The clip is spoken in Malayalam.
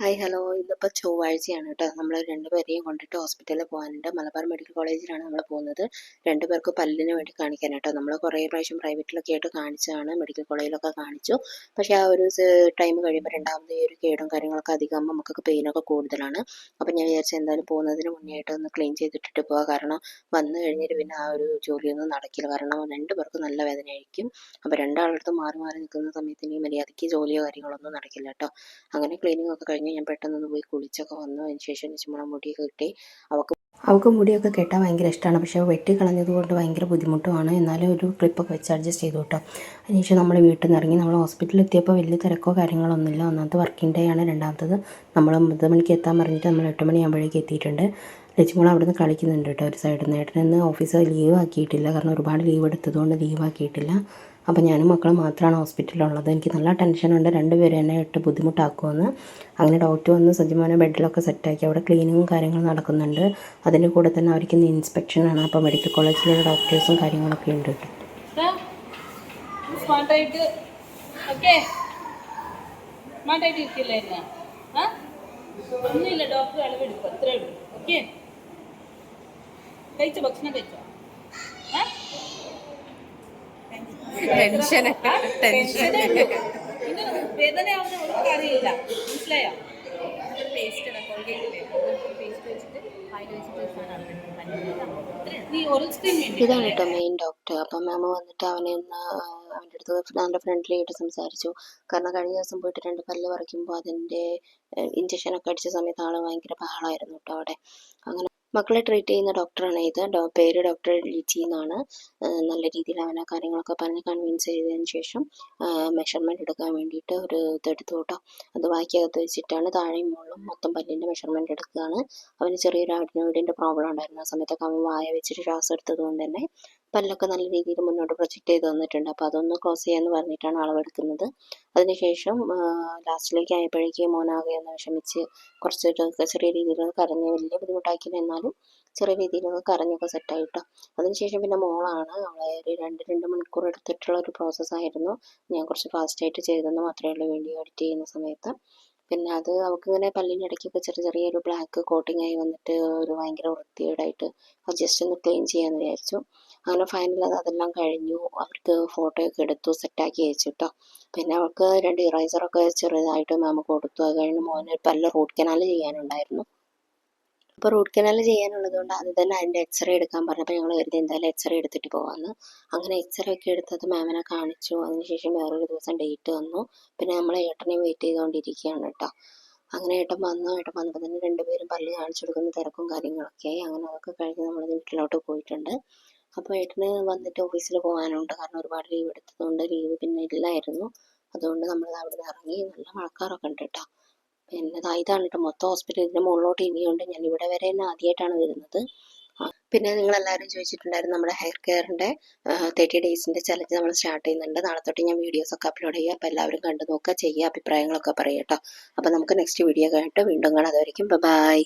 ഹായ് ഹലോ, ഇന്നിപ്പോൾ ചൊവ്വാഴ്ചയാണ് കേട്ടോ. നമ്മൾ രണ്ടുപേരെയും കൊണ്ടിട്ട് ഹോസ്പിറ്റലിൽ പോകാനുണ്ട്. മലബാർ മെഡിക്കൽ കോളേജിലാണ് നമ്മൾ പോകുന്നത്. രണ്ടുപേർക്ക് പല്ലിന് വേണ്ടി കാണിക്കാൻ കേട്ടോ. നമ്മൾ കുറേ പ്രാവശ്യം പ്രൈവറ്റിലൊക്കെ ആയിട്ട് കാണിച്ചതാണ്, മെഡിക്കൽ കോളേജിലൊക്കെ കാണിച്ചു. പക്ഷേ ആ ഒരു ടൈം കഴിയുമ്പോൾ രണ്ടാമത് ഈ ഒരു കേടും കാര്യങ്ങളൊക്കെ അധികം നമുക്കൊക്കെ പെയിനൊക്കെ കൂടുതലാണ്. അപ്പം ഞാൻ വിചാരിച്ചു എന്തായാലും പോകുന്നതിന് മുന്നേ ആയിട്ട് ഒന്ന് ക്ലീൻ ചെയ്തിട്ടിട്ട് പോകാം. കാരണം വന്നു കഴിഞ്ഞിട്ട് പിന്നെ ആ ഒരു ജോലിയൊന്നും നടക്കില്ല. കാരണം രണ്ടുപേർക്കും നല്ല വേദനയായിരിക്കും. അപ്പോൾ രണ്ടാളടുത്ത് മാറി മാറി നിൽക്കുന്ന സമയത്ത് ഇനി മര്യാദയ്ക്ക് ജോലിയോ കാര്യങ്ങളൊന്നും നടക്കില്ല കേട്ടോ. അങ്ങനെ ക്ലീനിങ് ഒക്കെ കഴിഞ്ഞ് ഞാൻ പെട്ടെന്നൊന്ന് പോയി കുളിച്ചൊക്കെ വന്നു. അതിന് ശേഷം ചുമ്മാ മുടിയൊക്കെ കിട്ടി. അവൾക്ക് മുടിയൊക്കെ കെട്ടാൻ ഭയങ്കര ഇഷ്ടമാണ്. പക്ഷേ വെട്ടി കളഞ്ഞത് കൊണ്ട് ഭയങ്കര ബുദ്ധിമുട്ടുമാണ്. എന്നാലും ഒരു ക്ലിപ്പൊക്കെ വെച്ച് അഡ്ജസ്റ്റ് ചെയ്തു കേട്ടോ. അതിനുശേഷം നമ്മൾ വീട്ടിൽ നിന്ന് ഇറങ്ങി. നമ്മൾ ഹോസ്പിറ്റലിൽ എത്തിയപ്പോൾ വലിയ തിരക്കോ കാര്യങ്ങളൊന്നുമില്ല. ഒന്നാമത്തെ വർക്കിംഗ് ഡേ ആണ്. രണ്ടാമത്തത് നമ്മൾ 9 മണിക്ക് എത്താൻ പറഞ്ഞിട്ട് നമ്മൾ 8 മണിയാകുമ്പോഴേക്ക് എത്തിയിട്ടുണ്ട്. ലച്ചുമോൾ അവിടെ നിന്ന് കളിക്കുന്നുണ്ട് കേട്ടോ ഒരു സൈഡിൽ നിന്ന്. ഏട്ടനെന്ന് ഓഫീസ് ലീവ് ആക്കിയിട്ടില്ല, കാരണം ഒരുപാട് ലീവ് എടുത്തതുകൊണ്ട് ലീവ് ആക്കിയിട്ടില്ല. അപ്പോൾ ഞാനും മക്കളും മാത്രമാണ് ഹോസ്പിറ്റലിലുള്ളത്. എനിക്ക് നല്ല ടെൻഷനുണ്ട് രണ്ടുപേരും എന്നെ ഇട്ട് ബുദ്ധിമുട്ടാക്കുമെന്ന്. അങ്ങനെ ഡോക്ടർ വന്ന് സജിമോനെ ബെഡിലൊക്കെ സെറ്റാക്കി. അവിടെ ക്ലീനിങ്ങും കാര്യങ്ങളും നടക്കുന്നുണ്ട്. അതിൻ്റെ കൂടെ തന്നെ അവർക്ക് ഇന്ന് ഇൻസ്പെക്ഷനാണ്. അപ്പോൾ മെഡിക്കൽ കോളേജിലുള്ള ഡോക്ടേഴ്സും കാര്യങ്ങളൊക്കെ ഉണ്ട് കേട്ടോ. ഒന്നുമില്ല, ഡോക്ടർ അളവെടുക്കും, അത്ര എടുക്കും. ഓക്കെ, കഴിച്ചോ, ഭക്ഷണം കഴിച്ചോ? വേദനയാവുന്ന ഒരു കാര്യമില്ല, മനസ്സിലായോ? ഇതാണ് കേട്ടോ മെയിൻ ഡോക്ടർ. അപ്പം മാമ വന്നിട്ട് അവനെ ഒന്ന് അവൻ്റെ അടുത്ത് നല്ല ഫ്രണ്ട്ലി ആയിട്ട് സംസാരിച്ചു. കാരണം കഴിഞ്ഞ ദിവസം പോയിട്ട് 2 പല്ല് പറിക്കുമ്പോൾ അതിൻ്റെ ഇഞ്ചക്ഷനൊക്കെ അടിച്ച സമയത്ത് ആൾ ഭയങ്കര ബഹളമായിരുന്നു കേട്ടോ അവിടെ. അങ്ങനെ മക്കളെ ട്രീറ്റ് ചെയ്യുന്ന ഡോക്ടറാണ് ഇത്. പേര് ഡോക്ടർ ലിച്ചി എന്നാണ്. നല്ല രീതിയിൽ അവനെ കാര്യങ്ങളൊക്കെ പറഞ്ഞ് കൺവിൻസ് ചെയ്തതിന് ശേഷം മെഷർമെൻറ്റ് എടുക്കാൻ വേണ്ടിയിട്ട് ഒരു ഇതെടുത്തു കേട്ടോ. അത് വായിക്കകത്ത് വെച്ചിട്ടാണ് താഴെയും മുകളിലും മൊത്തം പല്ലിൻ്റെ മെഷർമെൻറ്റ് എടുക്കുകയാണ്. അവന് ചെറിയൊരു അഡിനോയിഡിൻ്റെ പ്രോബ്ലം ഉണ്ടായിരുന്നു. ആ സമയത്തൊക്കെ അവൻ വായ വെച്ചിട്ട് ശ്വാസം എടുത്തത് കൊണ്ട് തന്നെ പല്ലൊക്കെ നല്ല രീതിയിൽ മുന്നോട്ട് പ്രൊജക്റ്റ് ചെയ്ത് വന്നിട്ടുണ്ട്. അപ്പോൾ അതൊന്ന് ക്ലോസ് ചെയ്യാമെന്ന് പറഞ്ഞിട്ടാണ് അളവെടുക്കുന്നത്. അതിനുശേഷം ലാസ്റ്റിലേക്ക് ആയപ്പോഴേക്കും മോനാകെ ഒന്ന് വിഷമിച്ച് കുറച്ചൊക്കെ ചെറിയ രീതിയിലൊക്കെ കരഞ്ഞ്, വലിയ ബുദ്ധിമുട്ടാക്കിയില്ല എന്നാലും ചെറിയ രീതിയിലൊക്കെ കരഞ്ഞൊക്കെ സെറ്റായിട്ടോ. അതിനുശേഷം പിന്നെ മോളാണ്. അവളെ ഒരു 2 മണിക്കൂർ എടുത്തിട്ടുള്ള ഒരു പ്രോസസ്സായിരുന്നു. ഞാൻ കുറച്ച് ഫാസ്റ്റായിട്ട് ചെയ്തെന്ന് മാത്രമേ ഉള്ളൂ വീഡിയോ എഡിറ്റ് ചെയ്യുന്ന സമയത്ത്. പിന്നെ അത് അവൾക്കിങ്ങനെ പല്ലിൻ്റെ ഇടയ്ക്കൊക്കെ ചെറിയൊരു ബ്ലാക്ക് കോട്ടിംഗ് ആയി വന്നിട്ട് ഒരു ഭയങ്കര വൃത്തികേടായിട്ട് അത് ജസ്റ്റ് ഒന്ന് ക്ലീൻ ചെയ്യാമെന്ന് വിചാരിച്ചു. അങ്ങനെ ഫൈനൽ അതെല്ലാം കഴിഞ്ഞു. അവർക്ക് ഫോട്ടോയൊക്കെ എടുത്തു, സെറ്റാക്കി അയച്ചു കേട്ടോ. പിന്നെ അവൾക്ക് 2 ഇറൈസറൊക്കെ ചെറുതായിട്ട് മാം കൊടുത്തു. അത് കഴിഞ്ഞ് മോന് പല്ല് റൂട്ട് കനാൽ ചെയ്യാനുണ്ടായിരുന്നു. അപ്പോൾ റൂട്ട് കനാൽ ചെയ്യാനുള്ളത് കൊണ്ട് അത് തന്നെ അതിൻ്റെ എക്സ്റേ എടുക്കാൻ പറഞ്ഞപ്പോൾ ഞങ്ങൾ കരുതി എന്തായാലും എക്സ്റേ എടുത്തിട്ട് പോകാമെന്ന്. അങ്ങനെ എക്സ്റേ ഒക്കെ എടുത്തത് മാമിനെ കാണിച്ചു. അതിനുശേഷം വേറൊരു ദിവസം ഡേറ്റ് വന്നു. പിന്നെ നമ്മൾ ഏട്ടനെയും വെയിറ്റ് ചെയ്തുകൊണ്ടിരിക്കുകയാണ് കേട്ടോ. അങ്ങനെ ഏട്ടൻ വന്നപ്പോൾ തന്നെ രണ്ടുപേരും പല്ല് കാണിച്ചു കൊടുക്കുന്ന തിരക്കും കാര്യങ്ങളൊക്കെ ആയി. അങ്ങനെ അതൊക്കെ കഴിഞ്ഞ് നമ്മൾ വീട്ടിലോട്ട് പോയിട്ടുണ്ട്. അപ്പോൾ ഏട്ടന് വന്നിട്ട് ഓഫീസിൽ പോകാനുണ്ട്. കാരണം ഒരുപാട് ലീവ് എടുത്തതുകൊണ്ട് ലീവ് പിന്നെ ഇല്ലായിരുന്നു. അതുകൊണ്ട് നമ്മൾ അവിടെ നിന്ന് ഇറങ്ങി. നല്ല മഴക്കാറൊക്കെ ഉണ്ട് കേട്ടോ. പിന്നെ ഇതാണ് കേട്ടോ മൊത്തം ഹോസ്പിറ്റൽ. ഇതിൻ്റെ മുകളിലോട്ട് ഇനിയുണ്ട്. ഞാൻ ഇവിടെ വരെ തന്നെ ആദ്യമായിട്ടാണ് വരുന്നത്. പിന്നെ നിങ്ങളെല്ലാവരും ചോദിച്ചിട്ടുണ്ടായിരുന്നു നമ്മുടെ ഹെയർ കെയറിൻ്റെ 30 ഡേയ്സിൻ്റെ ചലഞ്ച് നമ്മൾ സ്റ്റാർട്ട് ചെയ്യുന്നുണ്ട്. നാളെ തൊട്ട് ഞാൻ വീഡിയോസൊക്കെ അപ്ലോഡ് ചെയ്യുക. അപ്പോൾ എല്ലാവരും കണ്ടു നോക്കുക, ചെയ്യുക, അഭിപ്രായങ്ങളൊക്കെ പറയുക കേട്ടോ. അപ്പോൾ നമുക്ക് നെക്സ്റ്റ് വീഡിയോ കഴിഞ്ഞിട്ട് വീണ്ടും കാണാം. അതുവരെയും ബൈ.